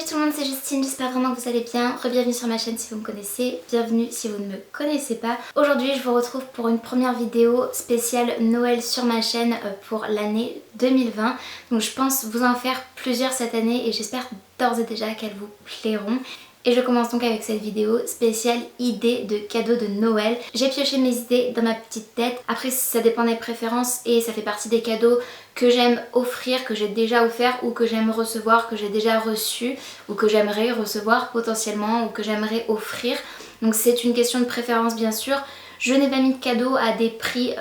Salut tout le monde, c'est Justine, j'espère vraiment que vous allez bien. Re-bienvenue sur ma chaîne si vous me connaissez, bienvenue si vous ne me connaissez pas. Aujourd'hui je vous retrouve pour une première vidéo spéciale Noël sur ma chaîne pour l'année 2020. Donc je pense vous en faire plusieurs cette année et j'espère d'ores et déjà qu'elles vous plairont. Et je commence donc avec cette vidéo spéciale idées de cadeaux de Noël. J'ai pioché mes idées dans ma petite tête. Après ça dépend des préférences et ça fait partie des cadeaux que j'aime offrir, que j'ai déjà offert ou que j'aime recevoir, que j'ai déjà reçu ou que j'aimerais recevoir potentiellement ou que j'aimerais offrir. Donc c'est une question de préférence bien sûr. Je n'ai pas mis de cadeaux à des prix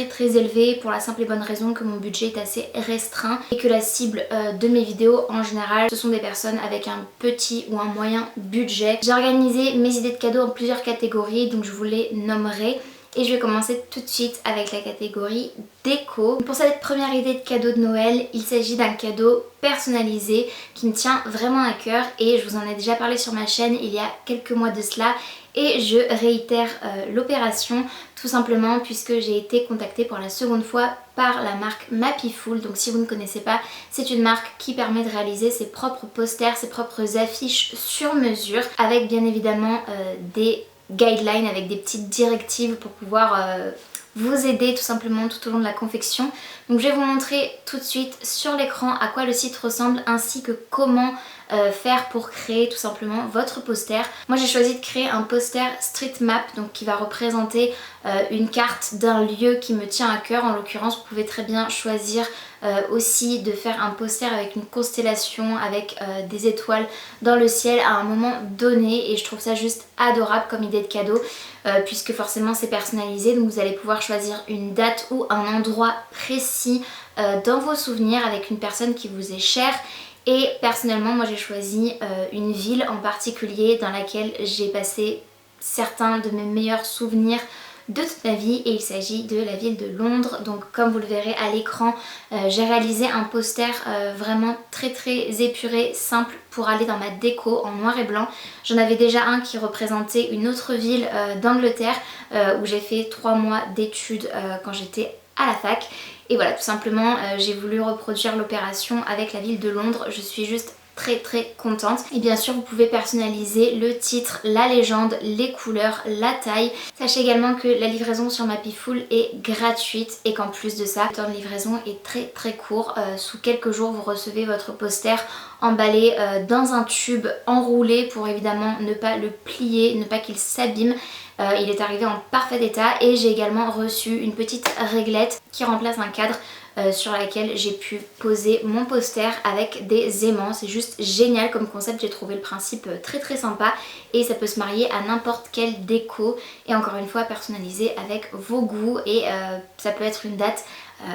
très élevés pour la simple et bonne raison que mon budget est assez restreint et que la cible de mes vidéos en général ce sont des personnes avec un petit ou un moyen budget. J'ai organisé mes idées de cadeaux en plusieurs catégories donc je vous les nommerai. Et je vais commencer tout de suite avec la catégorie déco. Pour cette première idée de cadeau de Noël, il s'agit d'un cadeau personnalisé qui me tient vraiment à cœur et je vous en ai déjà parlé sur ma chaîne il y a quelques mois de cela. Et je réitère l'opération tout simplement puisque j'ai été contactée pour la seconde fois par la marque Mapiful. Donc si vous ne connaissez pas, c'est une marque qui permet de réaliser ses propres posters, ses propres affiches sur mesure avec bien évidemment des guidelines, avec des petites directives pour pouvoir vous aider tout simplement tout au long de la confection. Donc je vais vous montrer tout de suite sur l'écran à quoi le site ressemble ainsi que comment faire pour créer tout simplement votre poster. Moi j'ai choisi de créer un poster street map donc qui va représenter une carte d'un lieu qui me tient à cœur. En l'occurrence vous pouvez très bien choisir aussi de faire un poster avec une constellation, avec des étoiles dans le ciel à un moment donné et je trouve ça juste adorable comme idée de cadeau puisque forcément c'est personnalisé donc vous allez pouvoir choisir une date ou un endroit précis dans vos souvenirs avec une personne qui vous est chère. Et personnellement moi j'ai choisi une ville en particulier dans laquelle j'ai passé certains de mes meilleurs souvenirs de toute ma vie et il s'agit de la ville de Londres. Donc comme vous le verrez à l'écran, j'ai réalisé un poster vraiment très épuré, simple pour aller dans ma déco en noir et blanc. J'en avais déjà un qui représentait une autre ville d'Angleterre où j'ai fait 3 mois d'études quand j'étais à la fac. Et voilà, tout simplement j'ai voulu reproduire l'opération avec la ville de Londres. Je suis juste très contente. Et bien sûr vous pouvez personnaliser le titre, la légende, les couleurs, la taille. Sachez également que la livraison sur Mapiful est gratuite et qu'en plus de ça le temps de livraison est très court. Sous quelques jours vous recevez votre poster emballé dans un tube enroulé pour évidemment ne pas le plier, ne pas qu'il s'abîme. Il est arrivé en parfait état et j'ai également reçu une petite réglette qui remplace un cadre sur laquelle j'ai pu poser mon poster avec des aimants. C'est juste génial comme concept, j'ai trouvé le principe très sympa et ça peut se marier à n'importe quelle déco et encore une fois personnalisé avec vos goûts et ça peut être une date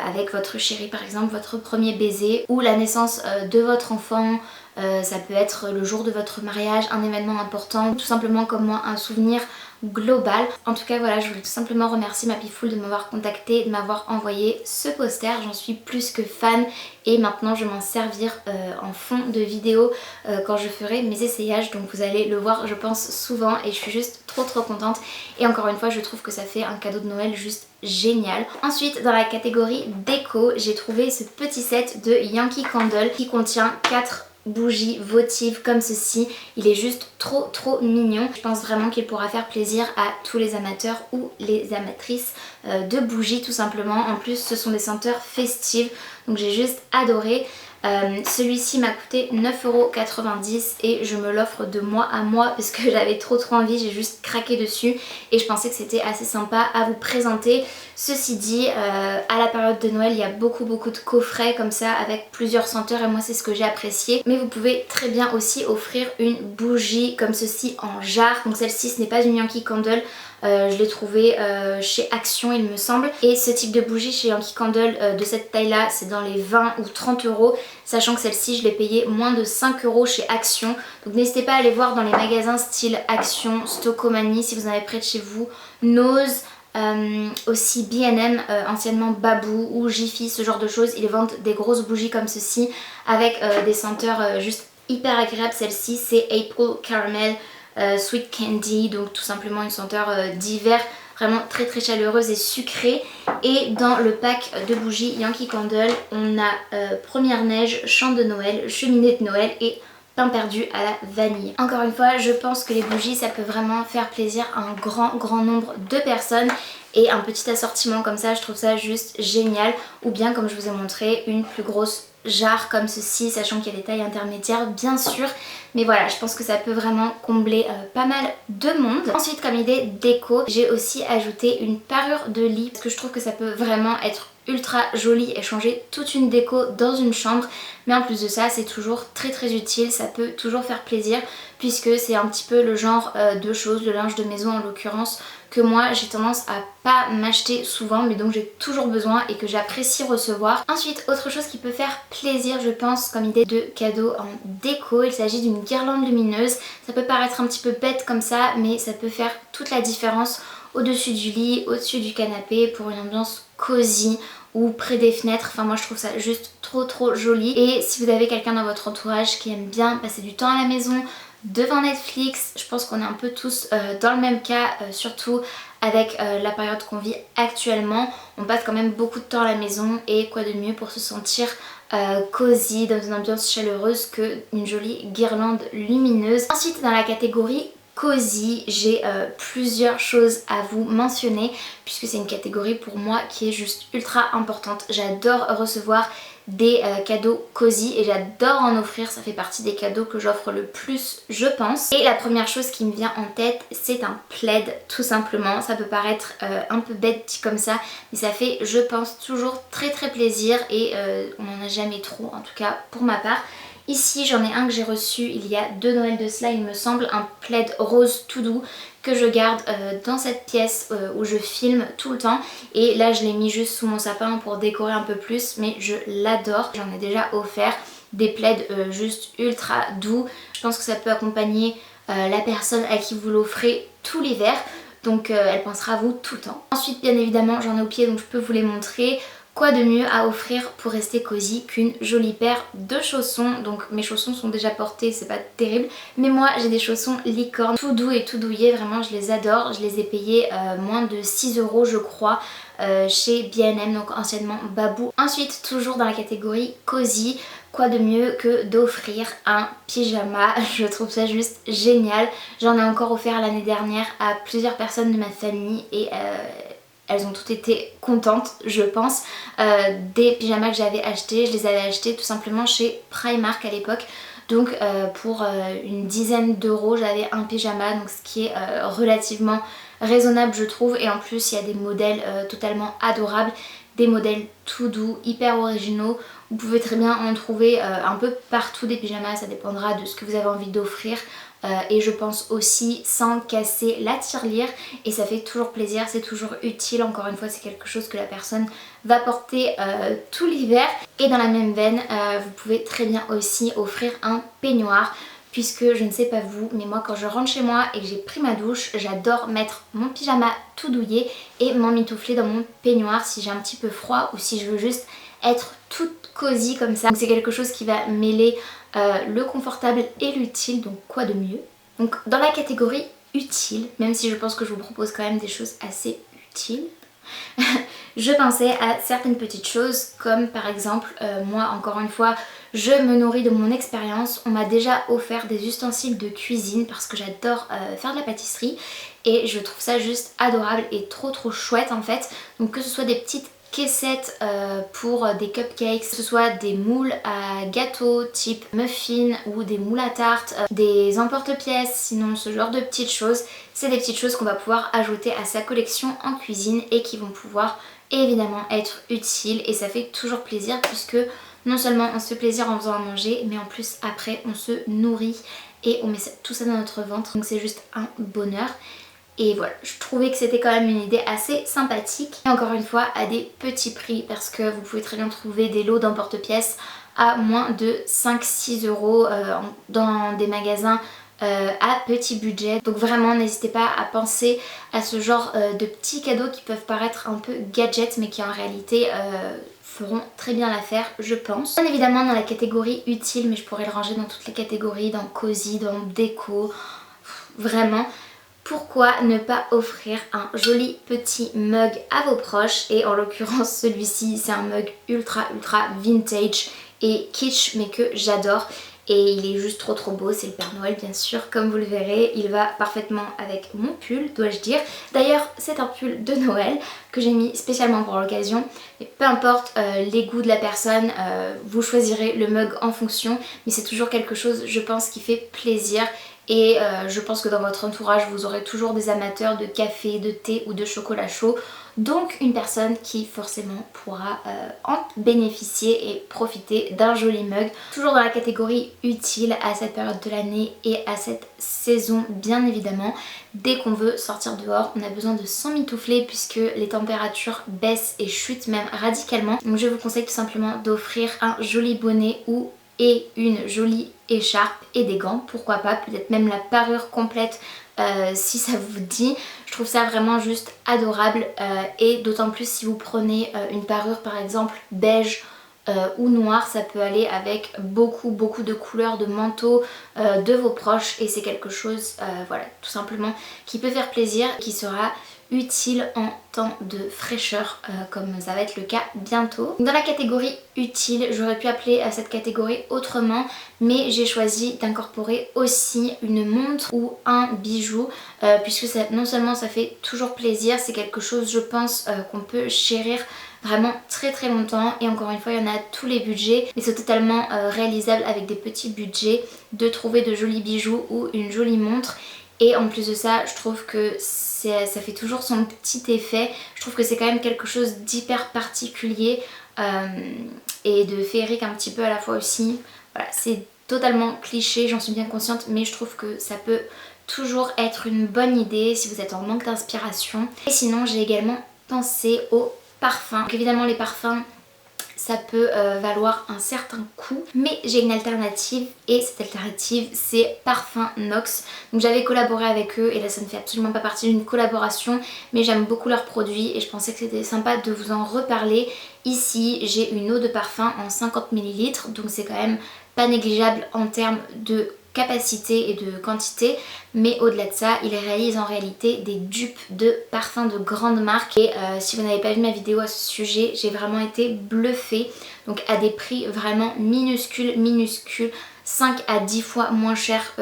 avec votre chéri par exemple, votre premier baiser ou la naissance de votre enfant. Ça peut être le jour de votre mariage, un événement important, tout simplement comme moi un souvenir global. En tout cas voilà, je voulais tout simplement remercier Mapiful de m'avoir contacté, de m'avoir envoyé ce poster. J'en suis plus que fan et maintenant je vais m'en servir en fond de vidéo quand je ferai mes essayages. Donc vous allez le voir je pense souvent et je suis juste trop contente. Et encore une fois je trouve que ça fait un cadeau de Noël juste génial. Ensuite dans la catégorie déco j'ai trouvé ce petit set de Yankee Candle qui contient 4 bougies votives comme ceci. Il est juste trop mignon. Je pense vraiment qu'il pourra faire plaisir à tous les amateurs ou les amatrices de bougies tout simplement. En plus ce sont des senteurs festives donc j'ai juste adoré. Celui-ci m'a coûté 9,90€ et je me l'offre de mois à mois parce que j'avais trop envie, j'ai juste craqué dessus et je pensais que c'était assez sympa à vous présenter. Ceci dit, à la période de Noël il y a beaucoup de coffrets comme ça avec plusieurs senteurs et moi c'est ce que j'ai apprécié. Mais vous pouvez très bien aussi offrir une bougie comme ceci en jarre. Donc celle-ci ce n'est pas une Yankee Candle. Je l'ai trouvé chez Action il me semble et ce type de bougie chez Yankee Candle de cette taille là c'est dans les 20 ou 30€, sachant que celle-ci je l'ai payée moins de 5€ chez Action. Donc n'hésitez pas à aller voir dans les magasins style Action, Stocomanie si vous en avez près de chez vous, Nose, aussi B&M, anciennement Babou ou Jiffy, ce genre de choses. Ils vendent des grosses bougies comme ceci avec des senteurs juste hyper agréables. Celle-ci c'est April Caramel Sweet Candy, donc tout simplement une senteur d'hiver vraiment très chaleureuse et sucrée. Et dans le pack de bougies Yankee Candle on a première neige, chant de Noël, cheminée de Noël et pain perdu à la vanille. Encore une fois, je pense que les bougies ça peut vraiment faire plaisir à un grand nombre de personnes. Et un petit assortiment comme ça, je trouve ça juste génial. Ou bien comme je vous ai montré, une plus grosse jarre comme ceci, sachant qu'il y a des tailles intermédiaires bien sûr. Mais voilà, je pense que ça peut vraiment combler pas mal de monde. Ensuite, comme idée déco, j'ai aussi ajouté une parure de lit parce que je trouve que ça peut vraiment être ultra joli et changer toute une déco dans une chambre. Mais en plus de ça, c'est toujours très utile, ça peut toujours faire plaisir puisque c'est un petit peu le genre de choses, le linge de maison en l'occurrence, que moi j'ai tendance à pas m'acheter souvent mais donc j'ai toujours besoin et que j'apprécie recevoir. Ensuite, autre chose qui peut faire plaisir je pense comme idée de cadeau en déco, il s'agit d'une guirlande lumineuse. Ça peut paraître un petit peu bête comme ça mais ça peut faire toute la différence au-dessus du lit, au-dessus du canapé pour une ambiance cosy ou près des fenêtres. Enfin moi je trouve ça juste trop joli. Et si vous avez quelqu'un dans votre entourage qui aime bien passer du temps à la maison devant Netflix, je pense qu'on est un peu tous dans le même cas, surtout avec la période qu'on vit actuellement. On passe quand même beaucoup de temps à la maison et quoi de mieux pour se sentir cosy dans une ambiance chaleureuse qu'une jolie guirlande lumineuse. Ensuite dans la catégorie cosy, j'ai plusieurs choses à vous mentionner puisque c'est une catégorie pour moi qui est juste ultra importante. J'adore recevoir des cadeaux cosy et j'adore en offrir, ça fait partie des cadeaux que j'offre le plus je pense. Et la première chose qui me vient en tête c'est un plaid tout simplement. Ça peut paraître un peu bête dit comme ça mais ça fait je pense toujours très plaisir et on n'en a jamais trop en tout cas pour ma part. Ici j'en ai un que j'ai reçu il y a 2 Noëls de cela il me semble, un plaid rose tout doux que je garde dans cette pièce où je filme tout le temps et là je l'ai mis juste sous mon sapin pour décorer un peu plus mais je l'adore. J'en ai déjà offert des plaids juste ultra doux, je pense que ça peut accompagner la personne à qui vous l'offrez tout l'hiver donc elle pensera à vous tout le temps. Ensuite bien évidemment j'en ai au pied donc je peux vous les montrer. Quoi de mieux à offrir pour rester cosy qu'une jolie paire de chaussons. Donc mes chaussons sont déjà portés, c'est pas terrible. Mais moi j'ai des chaussons licorne, tout doux et tout douillet, vraiment je les adore. Je les ai payés moins de 6 € je crois chez B&M, donc anciennement Babou. Ensuite toujours dans la catégorie cosy, quoi de mieux que d'offrir un pyjama, je trouve ça juste génial. J'en ai encore offert l'année dernière à plusieurs personnes de ma famille et elles ont toutes été contentes je pense. Des pyjamas que j'avais achetés, je les avais achetés tout simplement chez Primark à l'époque. Donc pour une dizaine d'euros j'avais un pyjama, donc ce qui est relativement raisonnable je trouve. Et en plus il y a des modèles totalement adorables, des modèles tout doux, hyper originaux. Vous pouvez très bien en trouver un peu partout des pyjamas, ça dépendra de ce que vous avez envie d'offrir. Et je pense aussi sans casser la tirelire et ça fait toujours plaisir, c'est toujours utile. Encore une fois c'est quelque chose que la personne va porter tout l'hiver. Et dans la même veine vous pouvez très bien aussi offrir un peignoir. Puisque je ne sais pas vous mais moi quand je rentre chez moi et que j'ai pris ma douche, j'adore mettre mon pyjama tout douillet et m'emmitoufler dans mon peignoir si j'ai un petit peu froid ou si je veux juste être toute cosy comme ça. Donc c'est quelque chose qui va mêler le confortable et l'utile, donc quoi de mieux. Donc dans la catégorie utile, même si je pense que je vous propose quand même des choses assez utiles, je pensais à certaines petites choses comme par exemple moi encore une fois je me nourris de mon expérience. On m'a déjà offert des ustensiles de cuisine parce que j'adore faire de la pâtisserie et je trouve ça juste adorable et trop chouette en fait. Donc que ce soit des petites caissettes pour des cupcakes, que ce soit des moules à gâteaux type muffin ou des moules à tarte, des emporte-pièces, sinon ce genre de petites choses. C'est des petites choses qu'on va pouvoir ajouter à sa collection en cuisine et qui vont pouvoir évidemment être utiles et ça fait toujours plaisir puisque non seulement on se fait plaisir en faisant à manger mais en plus après on se nourrit et on met tout ça dans notre ventre, donc c'est juste un bonheur. Et voilà, je trouvais que c'était quand même une idée assez sympathique. Et encore une fois à des petits prix parce que vous pouvez très bien trouver des lots d'emporte-pièces à moins de 5-6 € dans des magasins à petit budget. Donc vraiment n'hésitez pas à penser à ce genre de petits cadeaux qui peuvent paraître un peu gadgets mais qui en réalité feront très bien l'affaire je pense. Bien évidemment dans la catégorie utile, mais je pourrais le ranger dans toutes les catégories, dans cosy, dans déco, vraiment. Pourquoi ne pas offrir un joli petit mug à vos proches? Et en l'occurrence celui-ci c'est un mug ultra vintage et kitsch mais que j'adore. et il est juste trop beau, c'est le Père Noël bien sûr, comme vous le verrez, il va parfaitement avec mon pull, dois-je dire. D'ailleurs c'est un pull de Noël que j'ai mis spécialement pour l'occasion, mais peu importe les goûts de la personne, vous choisirez le mug en fonction, mais c'est toujours quelque chose je pense qui fait plaisir. Et je pense que dans votre entourage vous aurez toujours des amateurs de café, de thé ou de chocolat chaud. Donc une personne qui forcément pourra en bénéficier et profiter d'un joli mug. Toujours dans la catégorie utile à cette période de l'année et à cette saison bien évidemment. Dès qu'on veut sortir dehors, on a besoin de s'emmitoufler puisque les températures baissent et chutent même radicalement. Donc je vous conseille tout simplement d'offrir un joli bonnet et une jolie écharpe et des gants, pourquoi pas, peut-être même la parure complète si ça vous dit. Je trouve ça vraiment juste adorable et d'autant plus si vous prenez une parure par exemple beige ou noire, ça peut aller avec beaucoup de couleurs de manteau de vos proches et c'est quelque chose voilà tout simplement qui peut faire plaisir, qui sera utile en temps de fraîcheur comme ça va être le cas bientôt. Dans la catégorie utile, j'aurais pu appeler cette catégorie autrement, mais j'ai choisi d'incorporer aussi une montre ou un bijou puisque ça, non seulement ça fait toujours plaisir, c'est quelque chose je pense qu'on peut chérir vraiment très longtemps et encore une fois il y en a à tous les budgets mais c'est totalement réalisable avec des petits budgets de trouver de jolis bijoux ou une jolie montre. Et en plus de ça, je trouve que ça fait toujours son petit effet. Je trouve que c'est quand même quelque chose d'hyper particulier et de féerique un petit peu à la fois aussi. Voilà, c'est totalement cliché, j'en suis bien consciente, mais je trouve que ça peut toujours être une bonne idée si vous êtes en manque d'inspiration. Et sinon, j'ai également pensé aux parfums. Donc évidemment, les parfums, ça peut valoir un certain coût, mais j'ai une alternative et cette alternative c'est Parfum Nox. Donc j'avais collaboré avec eux et là ça ne fait absolument pas partie d'une collaboration, mais j'aime beaucoup leurs produits et je pensais que c'était sympa de vous en reparler. Ici j'ai une eau de parfum en 50 ml, donc c'est quand même pas négligeable en termes de capacité et de quantité, mais au-delà de ça il réalise en réalité des dupes de parfums de grandes marques et si vous n'avez pas vu ma vidéo à ce sujet, j'ai vraiment été bluffée, donc à des prix vraiment minuscules, 5 à 10 fois moins cher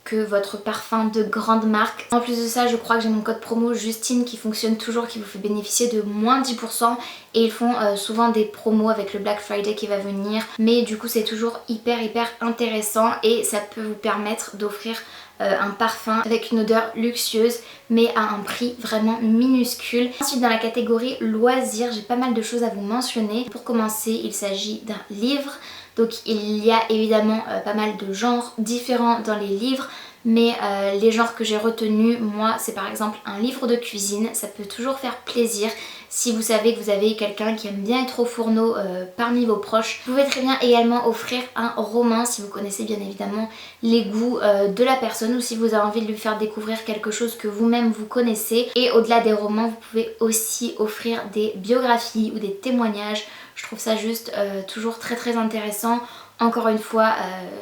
que votre parfum de grande marque. En plus de ça, je crois que j'ai mon code promo Justine qui fonctionne toujours, qui vous fait bénéficier de moins 10% et ils font souvent des promos avec le Black Friday qui va venir, mais du coup c'est toujours hyper intéressant et ça peut vous permettre d'offrir un parfum avec une odeur luxueuse mais à un prix vraiment minuscule. Ensuite dans la catégorie loisirs, j'ai pas mal de choses à vous mentionner. Pour commencer, il s'agit d'un livre. Donc il y a évidemment pas mal de genres différents dans les livres, mais les genres que j'ai retenus moi c'est par exemple un livre de cuisine, ça peut toujours faire plaisir. Si vous savez que vous avez quelqu'un qui aime bien être au fourneau parmi vos proches, vous pouvez très bien également offrir un roman si vous connaissez bien évidemment les goûts de la personne ou si vous avez envie de lui faire découvrir quelque chose que vous-même vous connaissez. Et au-delà des romans, vous pouvez aussi offrir des biographies ou des témoignages. Je trouve ça juste toujours très intéressant. Encore une fois,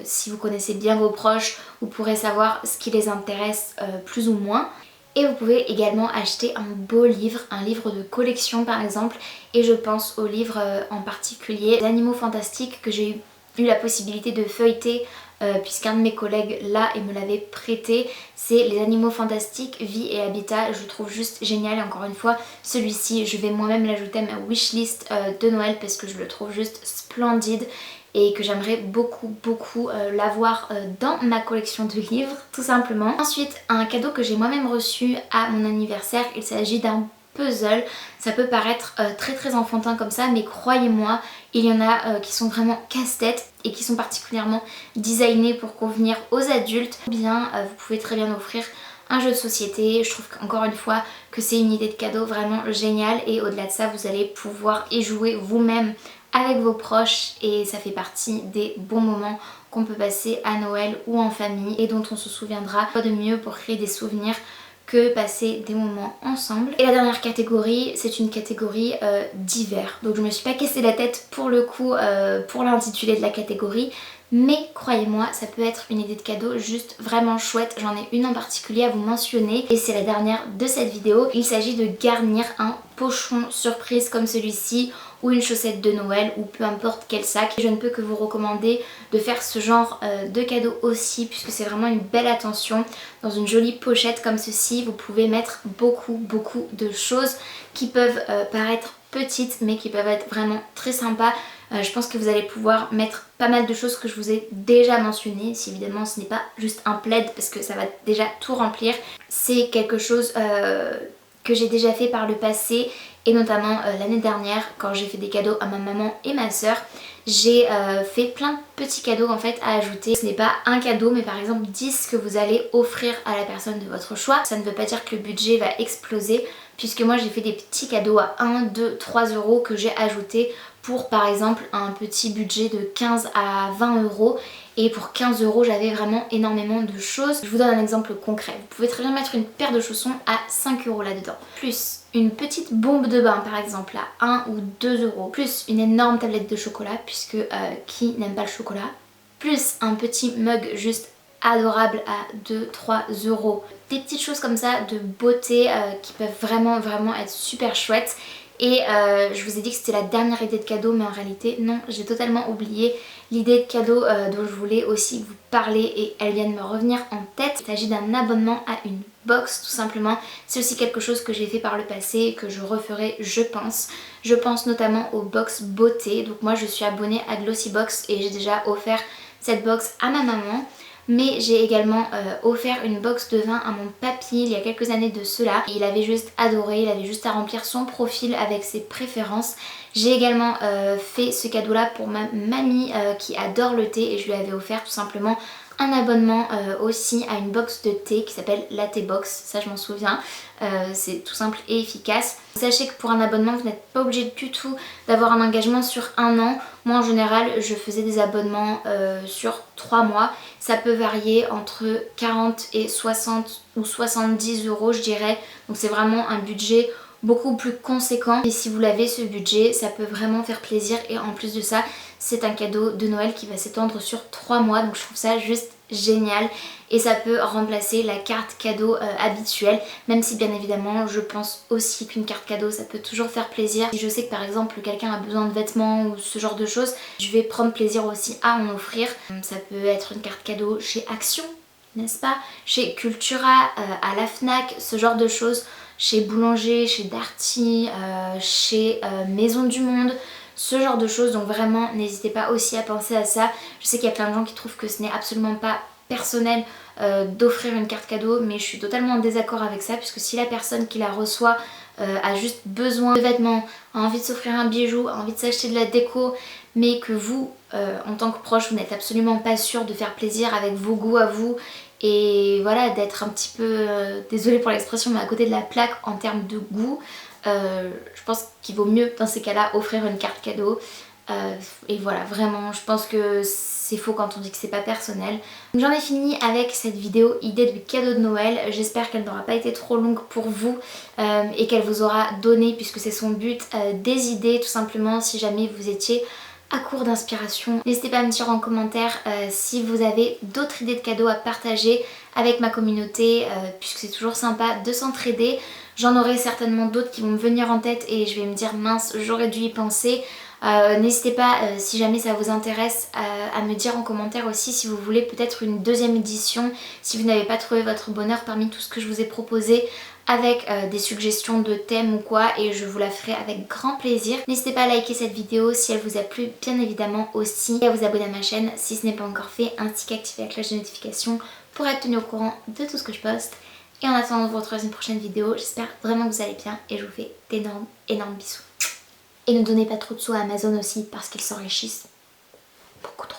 si vous connaissez bien vos proches, vous pourrez savoir ce qui les intéresse plus ou moins. Et vous pouvez également acheter un beau livre, un livre de collection par exemple. Et je pense au livre en particulier, Les Animaux Fantastiques, que j'ai eu la possibilité de feuilleter puisqu'un de mes collègues l'a et me l'avait prêté. C'est Les Animaux Fantastiques, Vie et Habitat. Je le trouve juste génial et encore une fois celui-ci je vais moi-même l'ajouter à ma wishlist de Noël parce que je le trouve juste splendide et que j'aimerais beaucoup l'avoir dans ma collection de livres tout simplement. Ensuite un cadeau que j'ai moi-même reçu à mon anniversaire, il s'agit d'un puzzle. Ça peut paraître très enfantin comme ça, mais croyez-moi, il y en a qui sont vraiment casse-tête et qui sont particulièrement designés pour convenir aux adultes. Ou bien vous pouvez très bien offrir un jeu de société. Je trouve encore une fois que c'est une idée de cadeau vraiment géniale et au-delà de ça vous allez pouvoir y jouer vous-même avec vos proches et ça fait partie des bons moments qu'on peut passer à Noël ou en famille et dont on se souviendra. Pas de mieux pour créer des souvenirs que passer des moments ensemble. Et la dernière catégorie, c'est une catégorie d'hiver. Donc je me suis pas cassé la tête pour le coup pour l'intitulé de la catégorie, mais croyez-moi ça peut être une idée de cadeau juste vraiment chouette. J'en ai une en particulier à vous mentionner et c'est la dernière de cette vidéo. Il s'agit de garnir un pochon surprise comme celui-ci ou une chaussette de Noël ou peu importe quel sac. Je ne peux que vous recommander de faire ce genre de cadeau aussi puisque c'est vraiment une belle attention. Dans une jolie pochette comme ceci, vous pouvez mettre beaucoup de choses qui peuvent paraître petites mais qui peuvent être vraiment très sympas. Je pense que vous allez pouvoir mettre pas mal de choses que je vous ai déjà mentionnées. Si évidemment ce n'est pas juste un plaid parce que ça va déjà tout remplir. C'est quelque chose que j'ai déjà fait par le passé et notamment l'année dernière quand j'ai fait des cadeaux à ma maman et ma soeur. J'ai fait plein de petits cadeaux en fait à ajouter. Ce n'est pas un cadeau mais par exemple 10 que vous allez offrir à la personne de votre choix. Ça ne veut pas dire que le budget va exploser puisque moi j'ai fait des petits cadeaux à 1, 2, 3 euros que j'ai ajouté pour par exemple un petit budget de 15 à 20 euros. Et pour 15 euros j'avais vraiment énormément de choses. Je vous donne un exemple concret. Vous pouvez très bien mettre une paire de chaussons à 5 euros là-dedans. Plus une petite bombe de bain par exemple à 1 ou 2 euros. Plus une énorme tablette de chocolat puisque qui n'aime pas le chocolat. Plus un petit mug juste adorable à 2-3 euros. Des petites choses comme ça de beauté qui peuvent vraiment être super chouettes. Et je vous ai dit que c'était la dernière idée de cadeau mais en réalité non, j'ai totalement oublié l'idée de cadeau dont je voulais aussi vous parler et elle vient de me revenir en tête. Il s'agit d'un abonnement à une box tout simplement. C'est aussi quelque chose que j'ai fait par le passé et que je referai je pense. Je pense notamment aux box beauté. Donc moi je suis abonnée à Glossybox et j'ai déjà offert cette box à ma maman. Mais j'ai également offert une box de vin à mon papy il y a quelques années de cela. Il avait juste adoré, il avait juste à remplir son profil avec ses préférences. J'ai également fait ce cadeau là pour ma mamie qui adore le thé et je lui avais offert tout simplement un abonnement aussi à une box de thé qui s'appelle Latte Box, ça je m'en souviens, c'est tout simple et efficace. Sachez que pour un abonnement vous n'êtes pas obligé du tout d'avoir un engagement sur un an. Moi en général je faisais des abonnements sur 3 mois, ça peut varier entre 40 et 60 ou 70 euros je dirais, donc c'est vraiment un budget beaucoup plus conséquent et si vous l'avez ce budget ça peut vraiment faire plaisir et en plus de ça c'est un cadeau de Noël qui va s'étendre sur 3 mois donc je trouve ça juste génial et ça peut remplacer la carte cadeau habituelle, même si bien évidemment je pense aussi qu'une carte cadeau ça peut toujours faire plaisir. Si je sais que par exemple quelqu'un a besoin de vêtements ou ce genre de choses, je vais prendre plaisir aussi à en offrir. Ça peut être une carte cadeau chez Action, n'est-ce pas, chez Cultura, à la Fnac, ce genre de choses, chez Boulanger, chez Darty, chez Maison du Monde, ce genre de choses. Donc vraiment n'hésitez pas aussi à penser à ça. Je sais qu'il y a plein de gens qui trouvent que ce n'est absolument pas personnel d'offrir une carte cadeau, mais je suis totalement en désaccord avec ça puisque si la personne qui la reçoit a juste besoin de vêtements, a envie de s'offrir un bijou, a envie de s'acheter de la déco, mais que vous en tant que proche vous n'êtes absolument pas sûr de faire plaisir avec vos goûts à vous et voilà d'être un petit peu, désolée pour l'expression, mais à côté de la plaque en termes de goût, je pense qu'il vaut mieux dans ces cas-là offrir une carte cadeau. Et voilà, vraiment je pense que c'est faux quand on dit que c'est pas personnel. J'en ai fini avec cette vidéo idée de cadeau de Noël. J'espère qu'elle n'aura pas été trop longue pour vous et qu'elle vous aura donné, puisque c'est son but, des idées tout simplement si jamais vous étiez à court d'inspiration. N'hésitez pas à me dire en commentaire si vous avez d'autres idées de cadeaux à partager avec ma communauté puisque c'est toujours sympa de s'entraider. J'en aurai certainement d'autres qui vont me venir en tête et je vais me dire mince, j'aurais dû y penser. N'hésitez pas si jamais ça vous intéresse à me dire en commentaire aussi si vous voulez peut-être une deuxième édition, si vous n'avez pas trouvé votre bonheur parmi tout ce que je vous ai proposé, avec des suggestions de thèmes ou quoi, et je vous la ferai avec grand plaisir. N'hésitez pas à liker cette vidéo si elle vous a plu, bien évidemment aussi, et à vous abonner à ma chaîne si ce n'est pas encore fait, ainsi qu'activer la cloche de notification pour être tenu au courant de tout ce que je poste. Et en attendant de vous retrouver dans une prochaine vidéo, j'espère vraiment que vous allez bien et je vous fais d'énormes bisous. Et ne donnez pas trop de sous à Amazon aussi parce qu'ils s'enrichissent beaucoup trop.